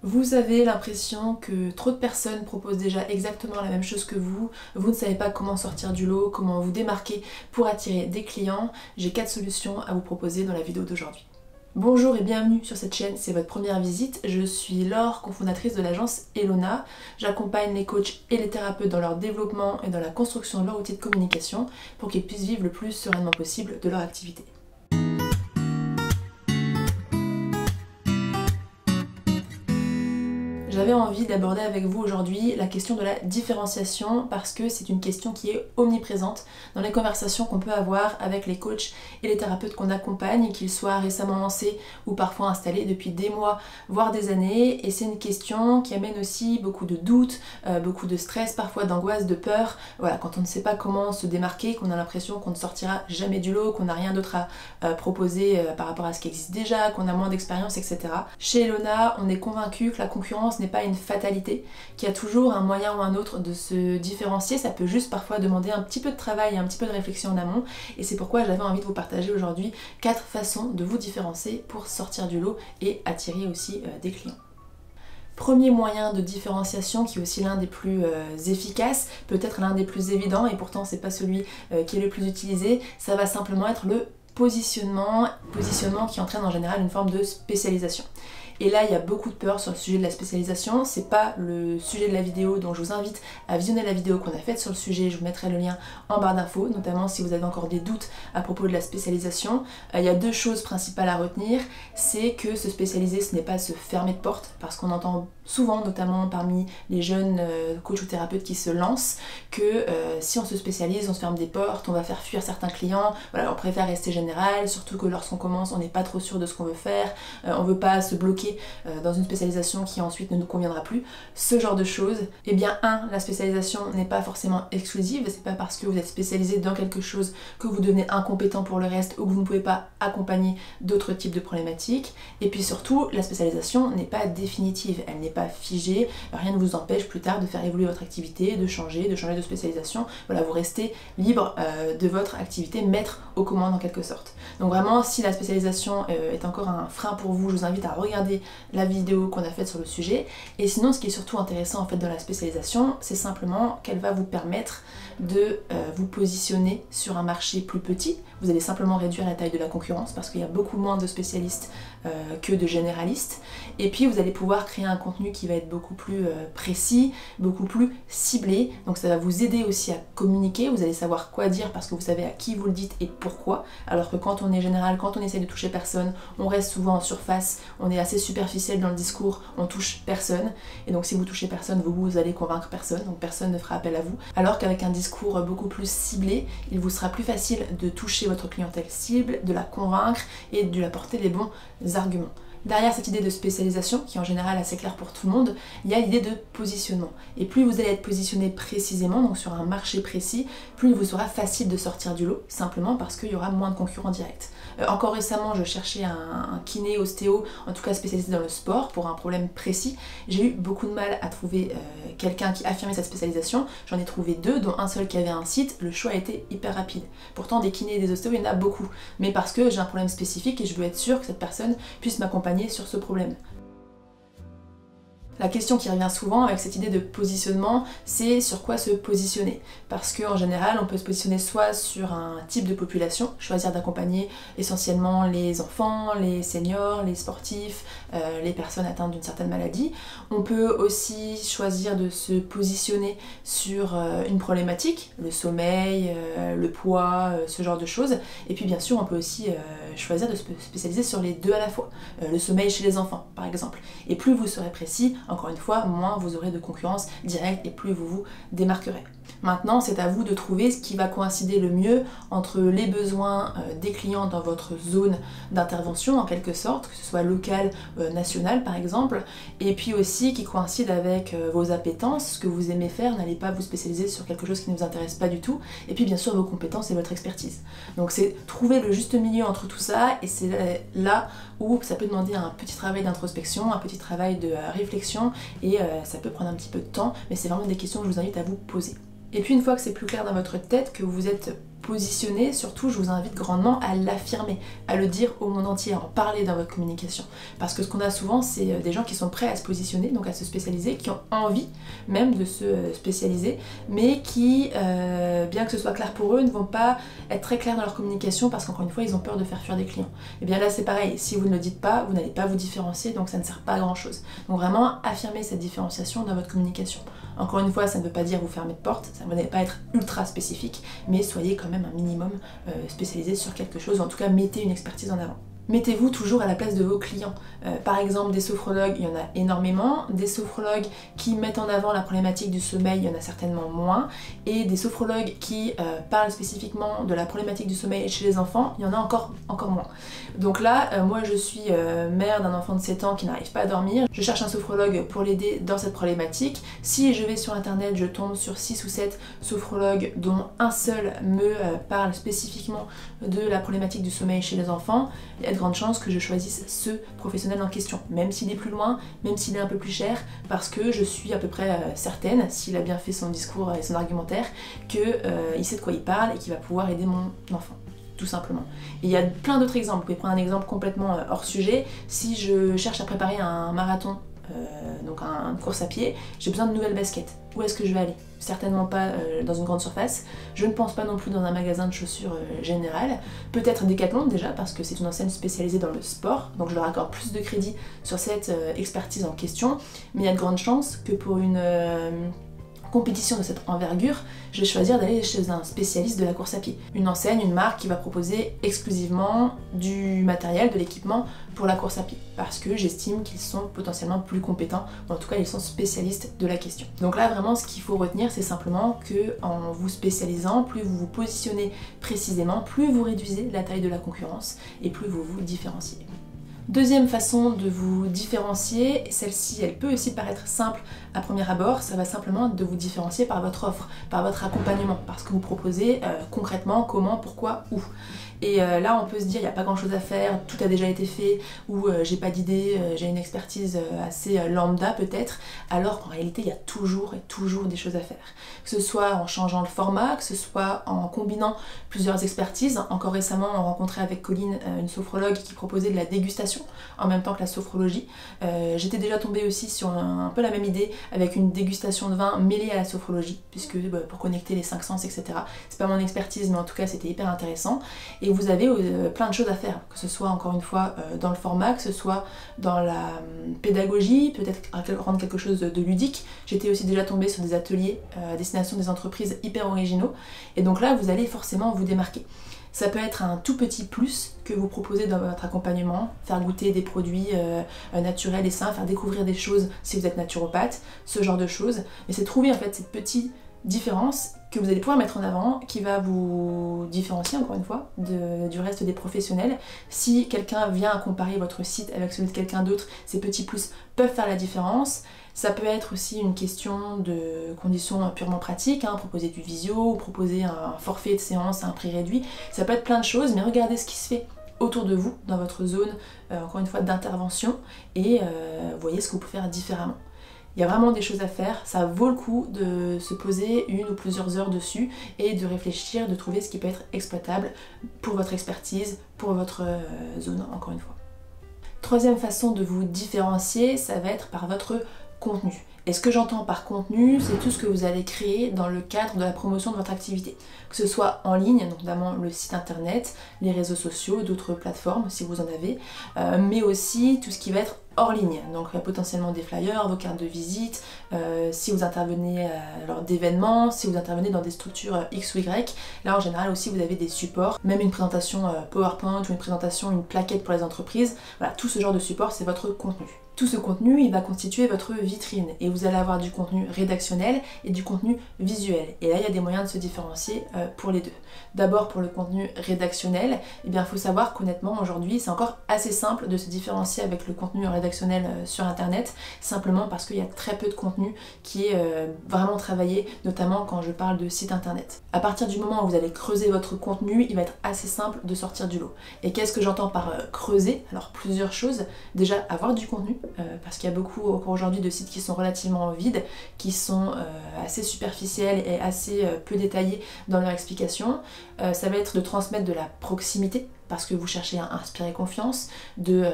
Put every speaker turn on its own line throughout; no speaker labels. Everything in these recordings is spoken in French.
Vous avez l'impression que trop de personnes proposent déjà exactement la même chose que vous ne savez pas comment sortir du lot, comment vous démarquer pour attirer des clients. J'ai 4 solutions à vous proposer dans la vidéo d'aujourd'hui. Bonjour et bienvenue sur cette chaîne, c'est votre première visite. Je suis Laure, cofondatrice de l'agence Elona. J'accompagne les coachs et les thérapeutes dans leur développement et dans la construction de leur outil de communication pour qu'ils puissent vivre le plus sereinement possible de leur activité. J'avais envie d'aborder avec vous aujourd'hui la question de la différenciation parce que c'est une question qui est omniprésente dans les conversations qu'on peut avoir avec les coachs et les thérapeutes qu'on accompagne, qu'ils soient récemment lancés ou parfois installés depuis des mois voire des années, et c'est une question qui amène aussi beaucoup de doutes, beaucoup de stress, parfois d'angoisse, de peur. Voilà, quand on ne sait pas comment se démarquer, qu'on a l'impression qu'on ne sortira jamais du lot, qu'on n'a rien d'autre à proposer par rapport à ce qui existe déjà, qu'on a moins d'expérience, etc. Chez Elona, on est convaincu que la concurrence n'est pas une fatalité, qu'il y a toujours un moyen ou un autre de se différencier. Ça peut juste parfois demander un petit peu de travail et un petit peu de réflexion en amont, et c'est pourquoi j'avais envie de vous partager aujourd'hui 4 façons de vous différencier pour sortir du lot et attirer aussi des clients. Premier moyen de différenciation, qui est aussi l'un des plus efficaces, peut-être l'un des plus évidents, et pourtant c'est pas celui qui est le plus utilisé, ça va simplement être le positionnement qui entraîne en général une forme de spécialisation. Et là, il y a beaucoup de peur sur le sujet de la spécialisation. C'est pas le sujet de la vidéo, donc je vous invite à visionner la vidéo qu'on a faite sur le sujet. Je vous mettrai le lien en barre d'infos, notamment si vous avez encore des doutes à propos de la spécialisation. Il y a 2 choses principales à retenir. C'est que se spécialiser, ce n'est pas se fermer de porte, parce qu'on entend souvent, notamment parmi les jeunes coachs ou thérapeutes qui se lancent, que si on se spécialise, on se ferme des portes, on va faire fuir certains clients. Voilà, on préfère rester général, surtout que lorsqu'on commence, on n'est pas trop sûr de ce qu'on veut faire, on veut pas se bloquer dans une spécialisation qui ensuite ne nous conviendra plus, ce genre de choses. Eh bien, la spécialisation n'est pas forcément exclusive, c'est pas parce que vous êtes spécialisé dans quelque chose que vous devenez incompétent pour le reste ou que vous ne pouvez pas accompagner d'autres types de problématiques. Et puis surtout, la spécialisation n'est pas définitive, elle n'est pas figée, rien ne vous empêche plus tard de faire évoluer votre activité, de changer de spécialisation. Voilà, vous restez libre de votre activité, maître aux commandes en quelque sorte. Donc vraiment, si la spécialisation est encore un frein pour vous, je vous invite à regarder la vidéo qu'on a faite sur le sujet. Et sinon, ce qui est surtout intéressant en fait dans la spécialisation, c'est simplement qu'elle va vous permettre de vous positionner sur un marché plus petit. Vous allez simplement réduire la taille de la concurrence parce qu'il y a beaucoup moins de spécialistes que de généralistes. Et puis vous allez pouvoir créer un contenu qui va être beaucoup plus précis, beaucoup plus ciblé. Donc ça va vous aider aussi à communiquer. Vous allez savoir quoi dire parce que vous savez à qui vous le dites et pourquoi. Alors que quand on est général, quand on essaie de toucher personne, on reste souvent en surface, on est assez superficiel dans le discours, on touche personne. Et donc si vous touchez personne, vous allez convaincre personne, donc personne ne fera appel à vous. Alors qu'avec un discours beaucoup plus ciblé, il vous sera plus facile de toucher votre clientèle cible, de la convaincre et de lui apporter les bons arguments. Derrière cette idée de spécialisation, qui est en général assez claire pour tout le monde, il y a l'idée de positionnement. Et plus vous allez être positionné précisément, donc sur un marché précis, plus il vous sera facile de sortir du lot, simplement parce qu'il y aura moins de concurrents directs. Encore récemment, je cherchais un kiné, ostéo, en tout cas spécialisé dans le sport, pour un problème précis. J'ai eu beaucoup de mal à trouver quelqu'un qui affirmait cette spécialisation. J'en ai trouvé 2, dont un seul qui avait un site. Le choix a été hyper rapide. Pourtant, des kinés et des ostéos, il y en a beaucoup. Mais parce que j'ai un problème spécifique et je veux être sûre que cette personne puisse m'accompagner sur ce problème. La question qui revient souvent avec cette idée de positionnement, c'est sur quoi se positionner. Parce qu'en général, on peut se positionner soit sur un type de population, choisir d'accompagner essentiellement les enfants, les seniors, les sportifs, les personnes atteintes d'une certaine maladie. On peut aussi choisir de se positionner sur une problématique, le sommeil, le poids, ce genre de choses. Et puis bien sûr, on peut aussi choisir de se spécialiser sur les 2 à la fois. Le sommeil chez les enfants, par exemple. Et plus vous serez précis, encore une fois, moins vous aurez de concurrence directe et plus vous vous démarquerez. Maintenant, c'est à vous de trouver ce qui va coïncider le mieux entre les besoins des clients dans votre zone d'intervention, en quelque sorte, que ce soit local, national par exemple, et puis aussi qui coïncide avec vos appétences, ce que vous aimez faire. N'allez pas vous spécialiser sur quelque chose qui ne vous intéresse pas du tout, et puis bien sûr vos compétences et votre expertise. Donc c'est trouver le juste milieu entre tout ça, et c'est là où ça peut demander un petit travail d'introspection, un petit travail de réflexion, et ça peut prendre un petit peu de temps, mais c'est vraiment des questions que je vous invite à vous poser. Et puis une fois que c'est plus clair dans votre tête, que vous êtes positionner, surtout je vous invite grandement à l'affirmer, à le dire au monde entier, à en parler dans votre communication. Parce que ce qu'on a souvent, c'est des gens qui sont prêts à se positionner, donc à se spécialiser, qui ont envie même de se spécialiser, mais qui, bien que ce soit clair pour eux, ne vont pas être très clairs dans leur communication parce qu'encore une fois, ils ont peur de faire fuir des clients. Et bien là, c'est pareil, si vous ne le dites pas, vous n'allez pas vous différencier, donc ça ne sert pas à grand chose. Donc vraiment, affirmez cette différenciation dans votre communication. Encore une fois, ça ne veut pas dire vous fermer de porte, ça ne va pas être ultra spécifique, mais soyez quand même un minimum spécialisé sur quelque chose, ou en tout cas mettez une expertise en avant. Mettez-vous toujours à la place de vos clients. Par exemple, des sophrologues, il y en a énormément. Des sophrologues qui mettent en avant la problématique du sommeil, il y en a certainement moins. Et des sophrologues qui parlent spécifiquement de la problématique du sommeil chez les enfants, il y en a encore moins. Donc là, moi je suis mère d'un enfant de 7 ans qui n'arrive pas à dormir. Je cherche un sophrologue pour l'aider dans cette problématique. Si je vais sur internet, je tombe sur 6 ou 7 sophrologues dont un seul me parle spécifiquement de la problématique du sommeil chez les enfants. Il y a de grandes chances que je choisisse ce professionnel en question, même s'il est plus loin, même s'il est un peu plus cher, parce que je suis à peu près certaine, s'il a bien fait son discours et son argumentaire, qu'il sait de quoi il parle et qu'il va pouvoir aider mon enfant. Tout simplement. Et il y a plein d'autres exemples. Vous pouvez prendre un exemple complètement hors sujet. Si je cherche à préparer un marathon, donc une course à pied, j'ai besoin de nouvelles baskets. Où est-ce que je vais aller? Certainement pas dans une grande surface. Je ne pense pas non plus dans un magasin de chaussures général. Peut-être Decathlon déjà, parce que c'est une enseigne spécialisée dans le sport, donc je leur accorde plus de crédit sur cette expertise en question. Mais il y a de grandes chances que pour une compétition de cette envergure, je vais choisir d'aller chez un spécialiste de la course à pied. Une enseigne, une marque qui va proposer exclusivement du matériel, de l'équipement pour la course à pied. Parce que j'estime qu'ils sont potentiellement plus compétents, ou en tout cas ils sont spécialistes de la question. Donc là vraiment ce qu'il faut retenir, c'est simplement que en vous spécialisant, plus vous vous positionnez précisément, plus vous réduisez la taille de la concurrence et plus vous vous différenciez. Deuxième façon de vous différencier, celle-ci elle peut aussi paraître simple à premier abord, ça va simplement de vous différencier par votre offre, par votre accompagnement, par ce que vous proposez concrètement, comment, pourquoi, où. Et là on peut se dire il n'y a pas grand chose à faire, tout a déjà été fait, ou j'ai pas d'idée, j'ai une expertise assez lambda peut-être, alors qu'en réalité il y a toujours et toujours des choses à faire. Que ce soit en changeant le format, que ce soit en combinant plusieurs expertises. Encore récemment on rencontrait avec Colline une sophrologue qui proposait de la dégustation en même temps que la sophrologie. J'étais déjà tombée aussi sur un peu la même idée avec une dégustation de vin mêlée à la sophrologie, puisque pour connecter les 5 sens, etc. C'est pas mon expertise, mais en tout cas c'était hyper intéressant. Et vous avez plein de choses à faire, que ce soit encore une fois dans le format, que ce soit dans la pédagogie, peut-être rendre quelque chose de ludique. J'étais aussi déjà tombée sur des ateliers à destination des entreprises hyper originaux, et donc là vous allez forcément vous démarquer. Ça peut être un tout petit plus que vous proposez dans votre accompagnement, faire goûter des produits naturels et sains, faire découvrir des choses si vous êtes naturopathe, ce genre de choses. Mais c'est trouver en fait cette petite différence que vous allez pouvoir mettre en avant, qui va vous différencier encore une fois du reste des professionnels. Si quelqu'un vient à comparer votre site avec celui de quelqu'un d'autre, ces petits plus peuvent faire la différence. Ça peut être aussi une question de conditions purement pratiques, proposer du visio, ou proposer un forfait de séance à un prix réduit. Ça peut être plein de choses, mais regardez ce qui se fait autour de vous, dans votre zone, encore une fois, d'intervention, et voyez ce que vous pouvez faire différemment. Il y a vraiment des choses à faire, ça vaut le coup de se poser une ou plusieurs heures dessus et de réfléchir, de trouver ce qui peut être exploitable pour votre expertise, pour votre zone, encore une fois. Troisième façon de vous différencier, ça va être par votre contenu. Et ce que j'entends par contenu, c'est tout ce que vous allez créer dans le cadre de la promotion de votre activité. Que ce soit en ligne, notamment le site internet, les réseaux sociaux, d'autres plateformes si vous en avez, mais aussi tout ce qui va être hors ligne, donc potentiellement des flyers, vos cartes de visite, si vous intervenez lors d'événements, si vous intervenez dans des structures X ou Y, là en général aussi vous avez des supports, même une présentation PowerPoint ou une présentation, une plaquette pour les entreprises, voilà, tout ce genre de support c'est votre contenu. Tout ce contenu, il va constituer votre vitrine et vous allez avoir du contenu rédactionnel et du contenu visuel. Et là, il y a des moyens de se différencier pour les deux. D'abord, pour le contenu rédactionnel, eh bien, il faut savoir qu'honnêtement, aujourd'hui, c'est encore assez simple de se différencier avec le contenu rédactionnel sur Internet, simplement parce qu'il y a très peu de contenu qui est vraiment travaillé, notamment quand je parle de site Internet. À partir du moment où vous allez creuser votre contenu, il va être assez simple de sortir du lot. Et qu'est-ce que j'entends par creuser? Alors, plusieurs choses. Déjà, avoir du contenu. parce qu'il y a beaucoup aujourd'hui de sites qui sont relativement vides, qui sont assez superficiels et assez peu détaillés dans leur explication. Ça va être de transmettre de la proximité, parce que vous cherchez à inspirer confiance, de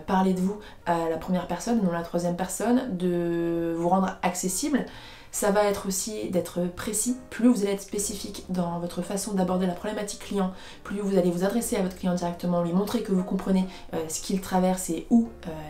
parler de vous à la première personne, non à la troisième personne, de vous rendre accessible. Ça va être aussi d'être précis. Plus vous allez être spécifique dans votre façon d'aborder la problématique client, plus vous allez vous adresser à votre client directement, lui montrer que vous comprenez ce qu'il traverse et où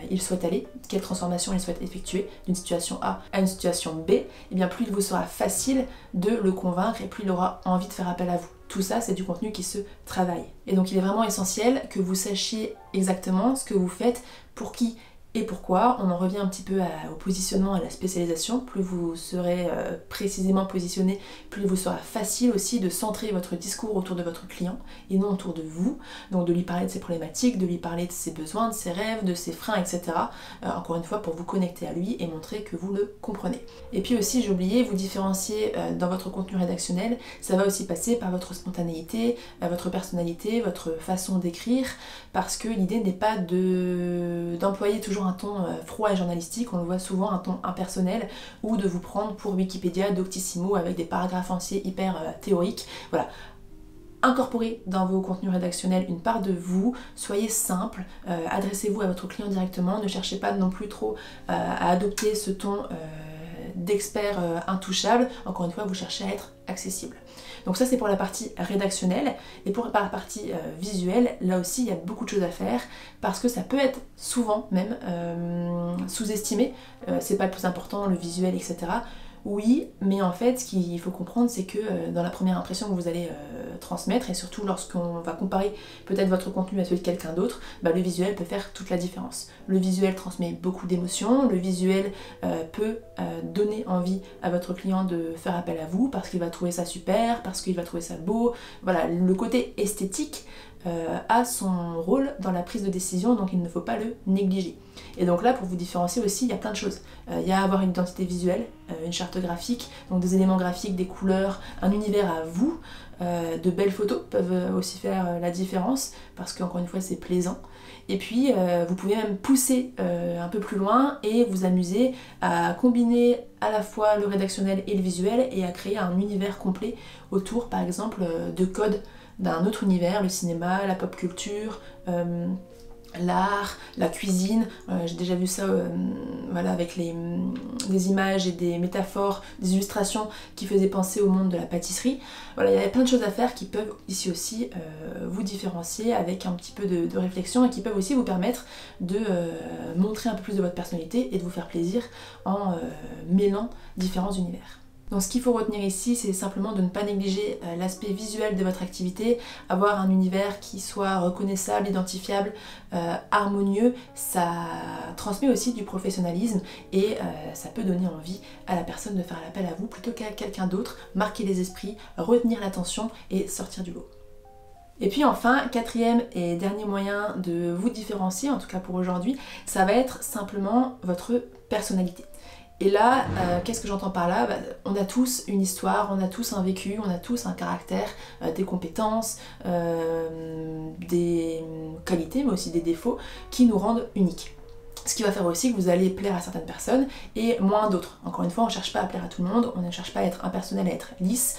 il souhaite aller, quelle transformation il souhaite effectuer d'une situation A à une situation B, et bien plus il vous sera facile de le convaincre et plus il aura envie de faire appel à vous. Tout ça, c'est du contenu qui se travaille. Et donc il est vraiment essentiel que vous sachiez exactement ce que vous faites, pour qui et pourquoi. On en revient un petit peu au positionnement, à la spécialisation. Plus vous serez précisément positionné, plus il vous sera facile aussi de centrer votre discours autour de votre client et non autour de vous. Donc de lui parler de ses problématiques, de lui parler de ses besoins, de ses rêves, de ses freins, etc. Encore une fois, pour vous connecter à lui et montrer que vous le comprenez. Et puis aussi, j'ai oublié, vous différencier dans votre contenu rédactionnel. Ça va aussi passer par votre spontanéité, votre personnalité, votre façon d'écrire, parce que l'idée n'est pas d'employer toujours un ton froid et journalistique, on le voit souvent, un ton impersonnel, ou de vous prendre pour Wikipédia, Doctissimo, avec des paragraphes entiers hyper théoriques. Voilà. Incorporez dans vos contenus rédactionnels une part de vous, soyez simple, adressez-vous à votre client directement, ne cherchez pas non plus trop à adopter ce ton d'expert intouchable. Encore une fois, vous cherchez à être accessible. Donc ça, c'est pour la partie rédactionnelle. Et pour la partie visuelle, là aussi il y a beaucoup de choses à faire, parce que ça peut être souvent même sous-estimé. C'est pas le plus important, le visuel, etc. Oui, mais en fait, ce qu'il faut comprendre, c'est que dans la première impression que vous allez transmettre, et surtout lorsqu'on va comparer peut-être votre contenu à celui de quelqu'un d'autre, bah, le visuel peut faire toute la différence. Le visuel transmet beaucoup d'émotions, le visuel peut donner envie à votre client de faire appel à vous, parce qu'il va trouver ça super, parce qu'il va trouver ça beau. Voilà, le côté esthétique a son rôle dans la prise de décision, donc il ne faut pas le négliger. Et donc là, pour vous différencier aussi, il y a plein de choses. Il y a avoir une identité visuelle, une charte graphique, donc des éléments graphiques, des couleurs, un univers à vous. De belles photos peuvent aussi faire la différence, parce qu'encore une fois, c'est plaisant. Et puis, vous pouvez même pousser un peu plus loin et vous amuser à combiner à la fois le rédactionnel et le visuel, et à créer un univers complet autour, par exemple, de codes d'un autre univers, le cinéma, la pop culture, l'art, la cuisine. J'ai déjà vu ça voilà, avec des images et des métaphores, des illustrations qui faisaient penser au monde de la pâtisserie. Voilà, il y a plein de choses à faire qui peuvent ici aussi vous différencier avec un petit peu de réflexion, et qui peuvent aussi vous permettre de montrer un peu plus de votre personnalité et de vous faire plaisir en mêlant différents univers. Donc ce qu'il faut retenir ici, c'est simplement de ne pas négliger l'aspect visuel de votre activité, avoir un univers qui soit reconnaissable, identifiable, harmonieux. Ça transmet aussi du professionnalisme, et ça peut donner envie à la personne de faire appel à vous plutôt qu'à quelqu'un d'autre, marquer les esprits, retenir l'attention et sortir du lot. Et puis enfin, quatrième et dernier moyen de vous différencier, en tout cas pour aujourd'hui, ça va être simplement votre personnalité. Et là, qu'est-ce que j'entends par là? Bah, on a tous une histoire, on a tous un vécu, on a tous un caractère, des compétences, des qualités, mais aussi des défauts qui nous rendent uniques. Ce qui va faire aussi que vous allez plaire à certaines personnes et moins d'autres. Encore une fois, on ne cherche pas à plaire à tout le monde, on ne cherche pas à être impersonnel, à être lisse,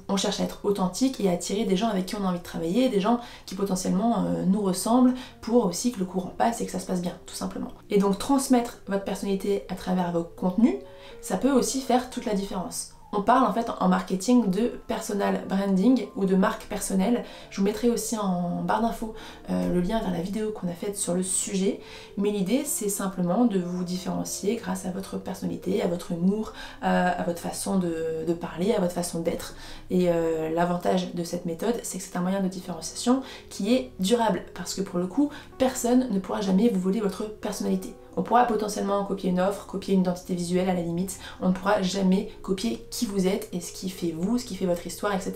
on cherche à être authentique et à attirer des gens avec qui on a envie de travailler, des gens qui potentiellement nous ressemblent, pour aussi que le courant passe et que ça se passe bien, tout simplement. Et donc transmettre votre personnalité à travers vos contenus, ça peut aussi faire toute la différence. On parle en fait en marketing de personal branding ou de marque personnelle. Je vous mettrai aussi en barre d'infos le lien vers la vidéo qu'on a faite sur le sujet. Mais l'idée, c'est simplement de vous différencier grâce à votre personnalité, à votre humour, à votre façon de parler, à votre façon d'être. Et l'avantage de cette méthode, c'est que c'est un moyen de différenciation qui est durable, parce que pour le coup, personne ne pourra jamais vous voler votre personnalité. On pourra potentiellement copier une offre, copier une identité visuelle à la limite, on ne pourra jamais copier qui vous êtes et ce qui fait vous, ce qui fait votre histoire, etc.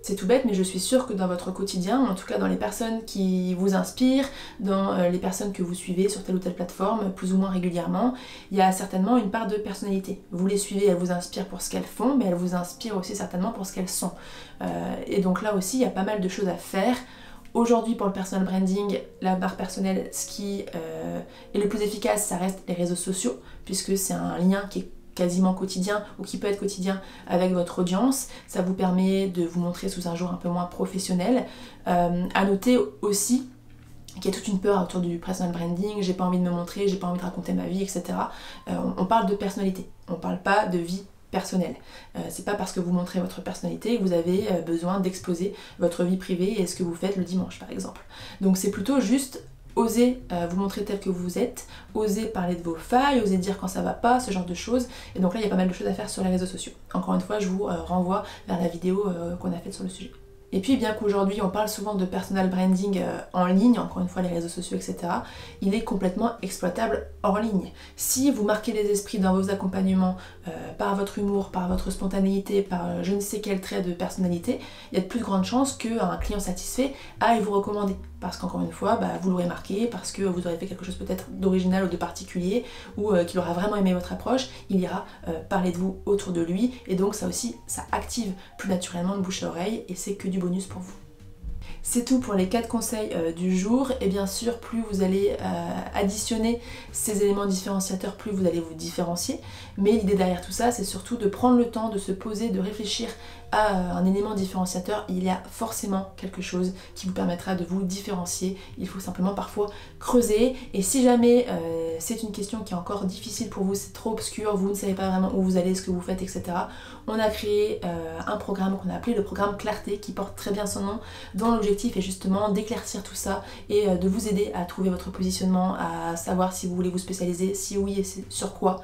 C'est tout bête, mais je suis sûre que dans votre quotidien, en tout cas dans les personnes qui vous inspirent, dans les personnes que vous suivez sur telle ou telle plateforme, plus ou moins régulièrement, il y a certainement une part de personnalité. Vous les suivez, elles vous inspirent pour ce qu'elles font, mais elles vous inspirent aussi certainement pour ce qu'elles sont. Et donc là aussi, il y a pas mal de choses à faire Aujourd'hui pour le personal branding, la marque personnelle, ce qui est le plus efficace, ça reste les réseaux sociaux, puisque c'est un lien qui est quasiment quotidien ou qui peut être quotidien avec votre audience. Ça vous permet de vous montrer sous un jour un peu moins professionnel. À noter aussi qu'il y a toute une peur autour du personal branding, j'ai pas envie de me montrer, j'ai pas envie de raconter ma vie, etc. On parle de personnalité, on parle pas de vie personnelle. C'est pas parce que vous montrez votre personnalité que vous avez besoin d'exposer votre vie privée et ce que vous faites le dimanche par exemple. Donc c'est plutôt juste oser vous montrer tel que vous êtes, oser parler de vos failles, oser dire quand ça va pas, ce genre de choses. Et donc là il y a pas mal de choses à faire sur les réseaux sociaux. Encore une fois je vous renvoie vers la vidéo qu'on a faite sur le sujet. Et puis bien qu'aujourd'hui on parle souvent de personal branding en ligne, encore une fois les réseaux sociaux, etc., il est complètement exploitable hors ligne. Si vous marquez les esprits dans vos accompagnements par votre humour, par votre spontanéité, par je ne sais quel trait de personnalité, il y a de plus grandes chances qu'un client satisfait aille vous recommander. Parce qu'encore une fois, vous l'aurez marqué, parce que vous aurez fait quelque chose peut-être d'original ou de particulier, ou qu'il aura vraiment aimé votre approche, il ira parler de vous autour de lui, et donc ça aussi, ça active plus naturellement le bouche à oreille, et c'est que du bonus pour vous. C'est tout pour les 4 conseils du jour, et bien sûr plus vous allez additionner ces éléments différenciateurs, plus vous allez vous différencier, mais l'idée derrière tout ça c'est surtout de prendre le temps de se poser, de réfléchir à un élément différenciateur. Il y a forcément quelque chose qui vous permettra de vous différencier, il faut simplement parfois creuser, et si jamais c'est une question qui est encore difficile pour vous, c'est trop obscur, vous ne savez pas vraiment où vous allez, ce que vous faites, etc., on a créé un programme qu'on a appelé le programme Clarté, qui porte très bien son nom, dont l'objectif est justement d'éclaircir tout ça et de vous aider à trouver votre positionnement, à savoir si vous voulez vous spécialiser, si oui et sur quoi,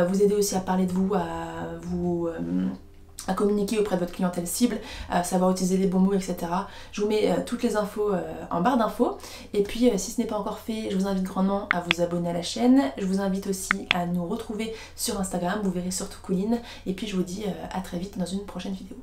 vous aider aussi à parler de vous, à communiquer auprès de votre clientèle cible, à savoir utiliser les bons mots, etc. Je vous mets toutes les infos en barre d'infos. Et puis si ce n'est pas encore fait, je vous invite grandement à vous abonner à la chaîne. Je vous invite aussi à nous retrouver sur Instagram, vous verrez surtout Colline. Et puis je vous dis à très vite dans une prochaine vidéo.